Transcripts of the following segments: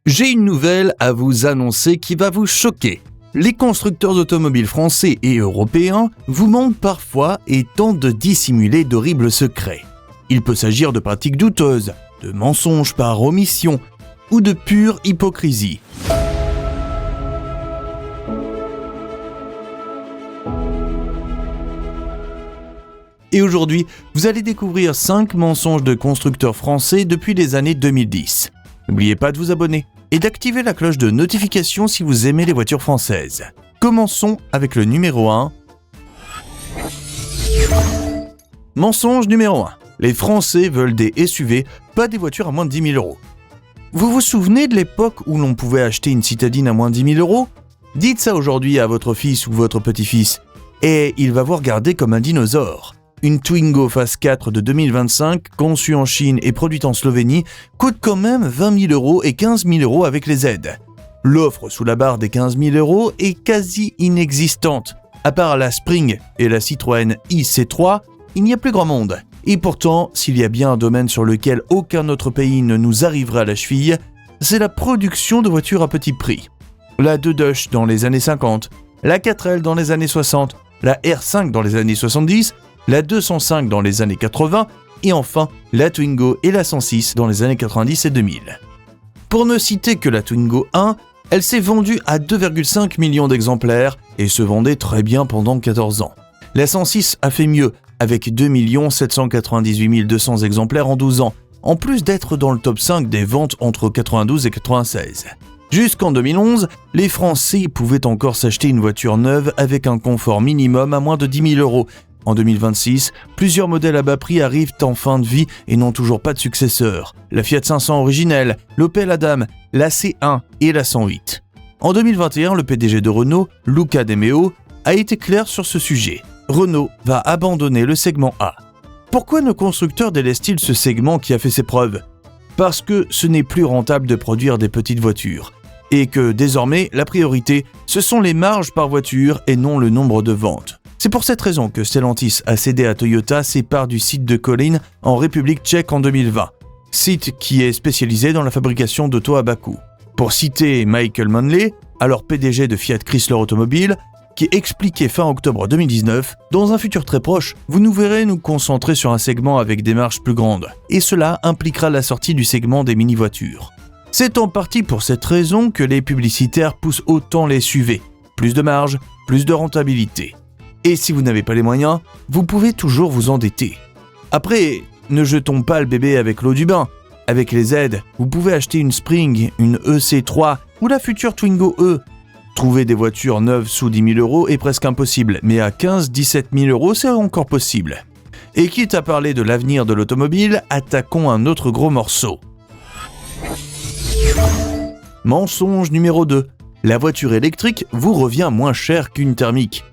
J'ai une nouvelle à vous annoncer qui va vous choquer. Les constructeurs automobiles français et européens vous mentent parfois et tentent de dissimuler d'horribles secrets. Il peut s'agir de pratiques douteuses, de mensonges par omission ou de pure hypocrisie. Et aujourd'hui, vous allez découvrir 5 mensonges de constructeurs français depuis les années 2010. N'oubliez pas de vous abonner et d'activer la cloche de notification si vous aimez les voitures françaises. Commençons avec le numéro 1. Mensonge numéro 1. Les Français veulent des SUV, pas des voitures à moins de 10 000 euros. Vous vous souvenez de l'époque où l'on pouvait acheter une citadine à moins de 10 000 euros ? Dites ça aujourd'hui à votre fils ou votre petit-fils et il va vous regarder comme un dinosaure. Une Twingo Phase 4 de 2025, conçue en Chine et produite en Slovénie, coûte quand même 20 000 euros et 15 000 euros avec les aides. L'offre sous la barre des 15 000 euros est quasi inexistante. À part la Spring et la Citroën IC3, il n'y a plus grand monde. Et pourtant, s'il y a bien un domaine sur lequel aucun autre pays ne nous arriverait à la cheville, c'est la production de voitures à petit prix. La 2 dans les années 50, la 4L dans les années 60, la R5 dans les années 70, la 205 dans les années 80 et enfin la Twingo et la 106 dans les années 90 et 2000. Pour ne citer que la Twingo 1, elle s'est vendue à 2,5 millions d'exemplaires et se vendait très bien pendant 14 ans. La 106 a fait mieux avec 2 798 200 exemplaires en 12 ans, en plus d'être dans le top 5 des ventes entre 92 et 96. Jusqu'en 2011, les Français pouvaient encore s'acheter une voiture neuve avec un confort minimum à moins de 10 000 euros. En 2026, plusieurs modèles à bas prix arrivent en fin de vie et n'ont toujours pas de successeur. La Fiat 500 originelle, l'Opel Adam, la C1 et la 108. En 2021, le PDG de Renault, Luca De Meo, a été clair sur ce sujet. Renault va abandonner le segment A. Pourquoi nos constructeurs délaissent-ils ce segment qui a fait ses preuves ? Parce que ce n'est plus rentable de produire des petites voitures. Et que désormais, la priorité, ce sont les marges par voiture et non le nombre de ventes. C'est pour cette raison que Stellantis a cédé à Toyota ses parts du site de Kolín en République tchèque en 2020, site qui est spécialisé dans la fabrication d'autos à bas coût. Pour citer Michael Manley, alors PDG de Fiat Chrysler Automobile, qui expliquait fin octobre 2019 « Dans un futur très proche, vous nous verrez nous concentrer sur un segment avec des marges plus grandes, et cela impliquera la sortie du segment des mini-voitures. » C'est en partie pour cette raison que les publicitaires poussent autant les SUV. Plus de marge, plus de rentabilité. Et si vous n'avez pas les moyens, vous pouvez toujours vous endetter. Après, ne jetons pas le bébé avec l'eau du bain. Avec les aides, vous pouvez acheter une Spring, une EC3 ou la future Twingo E. Trouver des voitures neuves sous 10 000 euros est presque impossible, mais à 15-17 000 euros, c'est encore possible. Et quitte à parler de l'avenir de l'automobile, attaquons un autre gros morceau. Mensonge numéro 2. La voiture électrique vous revient moins cher qu'une thermique.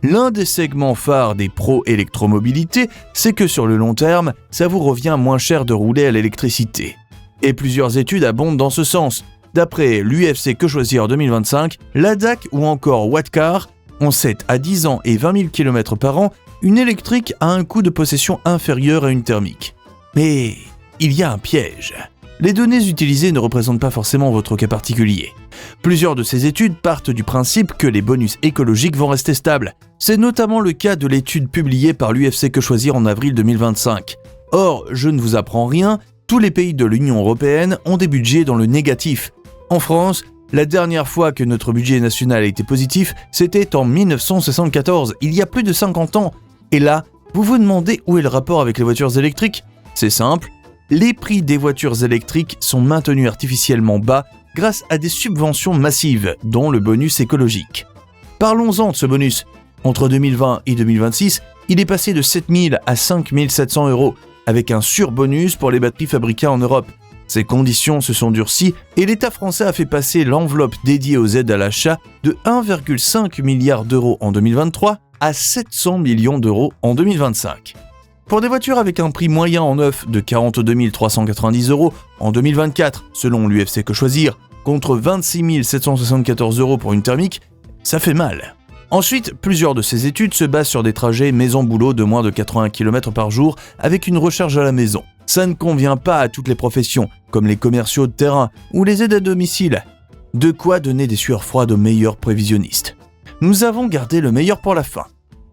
L'un des segments phares des pros électromobilité, c'est que sur le long terme, ça vous revient moins cher de rouler à l'électricité. Et plusieurs études abondent dans ce sens. D'après l'UFC Que Choisir 2025, la DAC ou encore Wattcar, en 7 à 10 ans et 20 000 km par an, une électrique a un coût de possession inférieur à une thermique. Mais il y a un piège. Les données utilisées ne représentent pas forcément votre cas particulier. Plusieurs de ces études partent du principe que les bonus écologiques vont rester stables. C'est notamment le cas de l'étude publiée par l'UFC Que Choisir en avril 2025. Or, je ne vous apprends rien, tous les pays de l'Union européenne ont des budgets dans le négatif. En France, la dernière fois que notre budget national a été positif, c'était en 1974, il y a plus de 50 ans. Et là, vous vous demandez où est le rapport avec les voitures électriques ? C'est simple. Les prix des voitures électriques sont maintenus artificiellement bas grâce à des subventions massives, dont le bonus écologique. Parlons-en de ce bonus. Entre 2020 et 2026, il est passé de 7 000 à 5 700 euros, avec un surbonus pour les batteries fabriquées en Europe. Ces conditions se sont durcies et l'État français a fait passer l'enveloppe dédiée aux aides à l'achat de 1,5 milliard d'euros en 2023 à 700 millions d'euros en 2025. Pour des voitures avec un prix moyen en neuf de 42 390 euros en 2024, selon l'UFC Que Choisir, contre 26 774 euros pour une thermique, ça fait mal. Ensuite, plusieurs de ces études se basent sur des trajets maison-boulot de moins de 80 km par jour avec une recharge à la maison. Ça ne convient pas à toutes les professions, comme les commerciaux de terrain ou les aides à domicile. De quoi donner des sueurs froides aux meilleurs prévisionnistes. Nous avons gardé le meilleur pour la fin.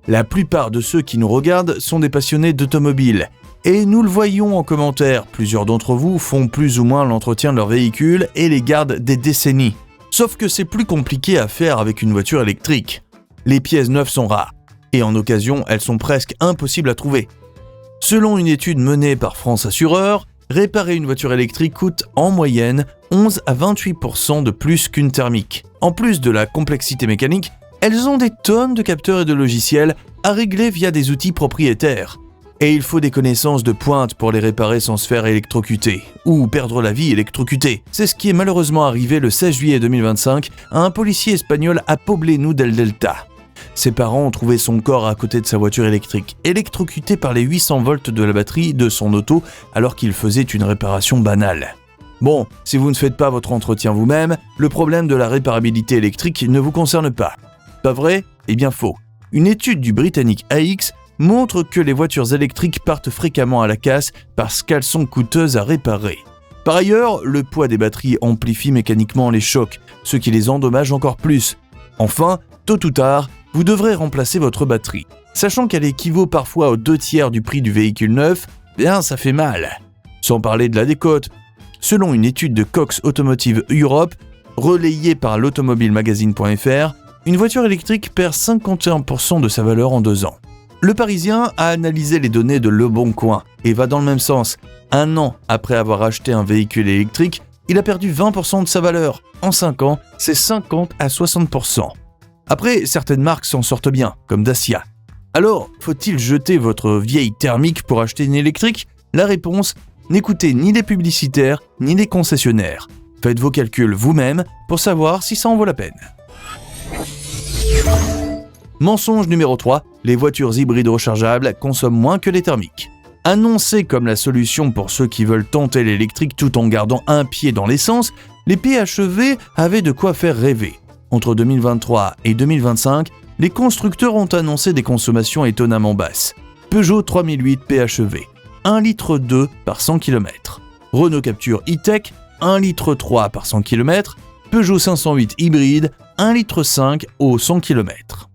La plupart de ceux qui nous regardent sont des passionnés d'automobile. Et nous le voyons en commentaire, plusieurs d'entre vous font plus ou moins l'entretien de leur véhicule et les gardent des décennies. Sauf que c'est plus compliqué à faire avec une voiture électrique. Les pièces neuves sont rares, et en occasion, elles sont presque impossibles à trouver. Selon une étude menée par France Assureur, réparer une voiture électrique coûte en moyenne 11 à 28% de plus qu'une thermique. En plus de la complexité mécanique, elles ont des tonnes de capteurs et de logiciels à régler via des outils propriétaires. Et il faut des connaissances de pointe pour les réparer sans se faire électrocuter, ou perdre la vie électrocuté. C'est ce qui est malheureusement arrivé le 16 juillet 2025 à un policier espagnol à Poblenou del Delta. Ses parents ont trouvé son corps à côté de sa voiture électrique, électrocuté par les 800 volts de la batterie de son auto alors qu'il faisait une réparation banale. Bon, si vous ne faites pas votre entretien vous-même, le problème de la réparabilité électrique ne vous concerne pas. Pas vrai ? Eh bien faux. Une étude du britannique AX montre que les voitures électriques partent fréquemment à la casse parce qu'elles sont coûteuses à réparer. Par ailleurs, le poids des batteries amplifie mécaniquement les chocs, ce qui les endommage encore plus. Enfin, tôt ou tard, vous devrez remplacer votre batterie. Sachant qu'elle équivaut parfois aux 2/3 du prix du véhicule neuf, bien ça fait mal. Sans parler de la décote. Selon une étude de Cox Automotive Europe, relayée par l'automobilemagazine.fr, une voiture électrique perd 51% de sa valeur en 2 ans. Le Parisien a analysé les données de Le Bon Coin et va dans le même sens. 1 an après avoir acheté un véhicule électrique, il a perdu 20% de sa valeur. En 5 ans, c'est 50 à 60%. Après, certaines marques s'en sortent bien, comme Dacia. Alors, faut-il jeter votre vieille thermique pour acheter une électrique ? La réponse, n'écoutez ni les publicitaires, ni les concessionnaires. Faites vos calculs vous-même pour savoir si ça en vaut la peine. Mensonge numéro 3, les voitures hybrides rechargeables consomment moins que les thermiques. Annoncées comme la solution pour ceux qui veulent tenter l'électrique tout en gardant un pied dans l'essence, les PHEV avaient de quoi faire rêver. Entre 2023 et 2025, les constructeurs ont annoncé des consommations étonnamment basses. Peugeot 3008 PHEV, 1,2 litre par 100 km. Renault Captur E-Tech, 1,3 litre par 100 km. Peugeot 508 hybride, 1,5 litre au 100 km.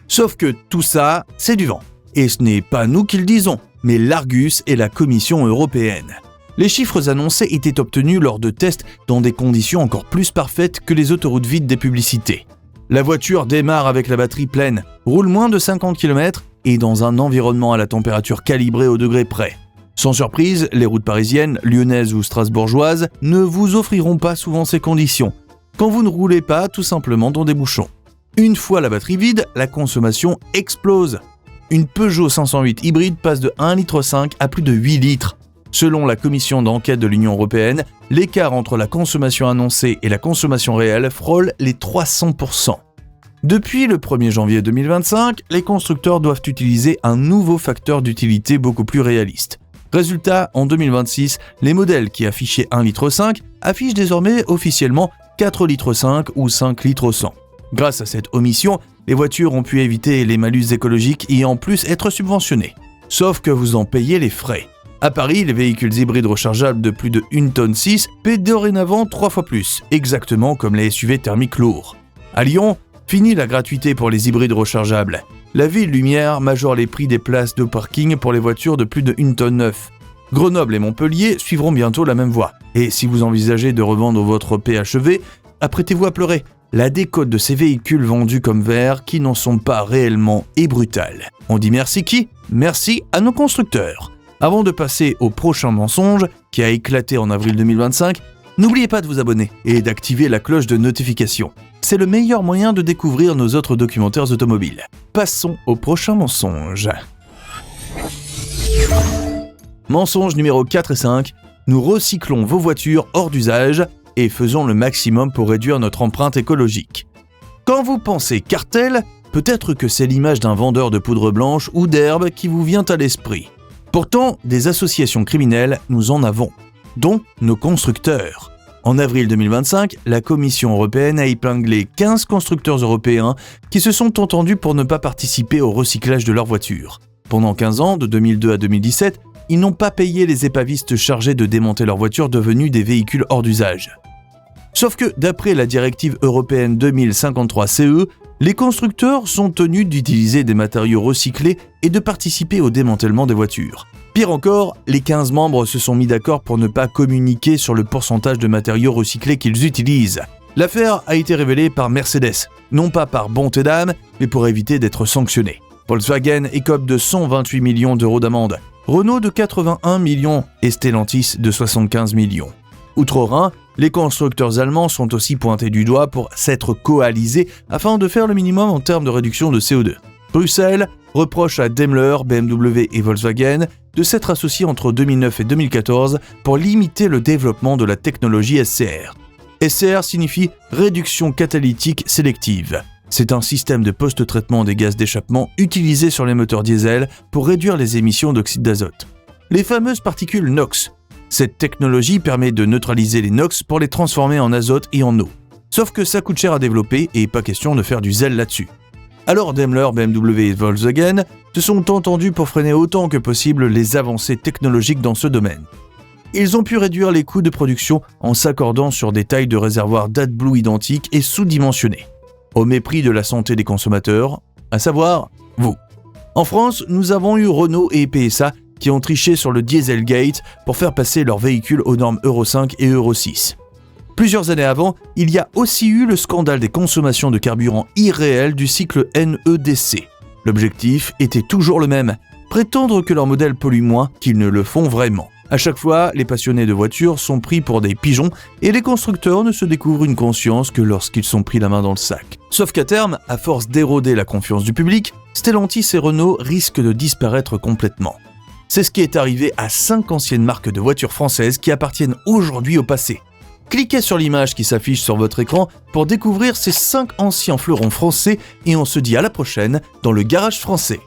Sauf que tout ça, c'est du vent. Et ce n'est pas nous qui le disons, mais l'Argus et la Commission européenne. Les chiffres annoncés étaient obtenus lors de tests dans des conditions encore plus parfaites que les autoroutes vides des publicités. La voiture démarre avec la batterie pleine, roule moins de 50 km et dans un environnement à la température calibrée au degré près. Sans surprise, les routes parisiennes, lyonnaises ou strasbourgeoises ne vous offriront pas souvent ces conditions, quand vous ne roulez pas tout simplement dans des bouchons. Une fois la batterie vide, la consommation explose. Une Peugeot 508 hybride passe de 1,5 litre à plus de 8 litres. Selon la commission d'enquête de l'Union européenne, l'écart entre la consommation annoncée et la consommation réelle frôle les 300%. Depuis le 1er janvier 2025, les constructeurs doivent utiliser un nouveau facteur d'utilité beaucoup plus réaliste. Résultat, en 2026, les modèles qui affichaient 1,5 litre affichent désormais officiellement 4,5 litres ou 5 litres au 100. Grâce à cette omission, les voitures ont pu éviter les malus écologiques et en plus être subventionnées. Sauf que vous en payez les frais. À Paris, les véhicules hybrides rechargeables de plus de 1,6 tonne paient dorénavant 3 fois plus, exactement comme les SUV thermiques lourds. À Lyon, fini la gratuité pour les hybrides rechargeables. La ville lumière majore les prix des places de parking pour les voitures de plus de 1,9 tonne. Grenoble et Montpellier suivront bientôt la même voie. Et si vous envisagez de revendre votre PHEV, apprêtez-vous à pleurer. La décote de ces véhicules vendus comme verts qui n'en sont pas réellement est brutale. On dit merci qui ? Merci à nos constructeurs. Avant de passer au prochain mensonge, qui a éclaté en avril 2025, n'oubliez pas de vous abonner et d'activer la cloche de notification. C'est le meilleur moyen de découvrir nos autres documentaires automobiles. Passons au prochain mensonge. Mensonge numéro 4 et 5. Nous recyclons vos voitures hors d'usage et faisons le maximum pour réduire notre empreinte écologique. Quand vous pensez cartel, peut-être que c'est l'image d'un vendeur de poudre blanche ou d'herbe qui vous vient à l'esprit. Pourtant, des associations criminelles, nous en avons, dont nos constructeurs. En avril 2025, la Commission européenne a épinglé 15 constructeurs européens qui se sont entendus pour ne pas participer au recyclage de leurs voitures. Pendant 15 ans, de 2002 à 2017, ils n'ont pas payé les épavistes chargés de démonter leurs voitures devenues des véhicules hors d'usage. Sauf que, d'après la directive européenne 2053/CE, les constructeurs sont tenus d'utiliser des matériaux recyclés et de participer au démantèlement des voitures. Pire encore, les 15 membres se sont mis d'accord pour ne pas communiquer sur le pourcentage de matériaux recyclés qu'ils utilisent. L'affaire a été révélée par Mercedes, non pas par bonté d'âme, mais pour éviter d'être sanctionné. Volkswagen écope de 128 millions d'euros d'amende, Renault de 81 millions et Stellantis de 75 millions. Outre-Rhin, les constructeurs allemands sont aussi pointés du doigt pour s'être coalisés afin de faire le minimum en termes de réduction de CO2. Bruxelles reproche à Daimler, BMW et Volkswagen de s'être associés entre 2009 et 2014 pour limiter le développement de la technologie SCR. SCR signifie réduction catalytique sélective. C'est un système de post-traitement des gaz d'échappement utilisé sur les moteurs diesel pour réduire les émissions d'oxyde d'azote. Les fameuses particules NOx. Cette technologie permet de neutraliser les NOx pour les transformer en azote et en eau. Sauf que ça coûte cher à développer et pas question de faire du zèle là-dessus. Alors Daimler, BMW et Volkswagen se sont entendus pour freiner autant que possible les avancées technologiques dans ce domaine. Ils ont pu réduire les coûts de production en s'accordant sur des tailles de réservoirs d'AdBlue identiques et sous-dimensionnées, au mépris de la santé des consommateurs, à savoir vous. En France, nous avons eu Renault et PSA qui ont triché sur le Dieselgate pour faire passer leurs véhicules aux normes Euro 5 et Euro 6. Plusieurs années avant, il y a aussi eu le scandale des consommations de carburant irréel du cycle NEDC. L'objectif était toujours le même, prétendre que leurs modèles polluent moins qu'ils ne le font vraiment. À chaque fois, les passionnés de voitures sont pris pour des pigeons et les constructeurs ne se découvrent une conscience que lorsqu'ils sont pris la main dans le sac. Sauf qu'à terme, à force d'éroder la confiance du public, Stellantis et Renault risquent de disparaître complètement. C'est ce qui est arrivé à 5 anciennes marques de voitures françaises qui appartiennent aujourd'hui au passé. Cliquez sur l'image qui s'affiche sur votre écran pour découvrir ces 5 anciens fleurons français et on se dit à la prochaine dans le Garage Français.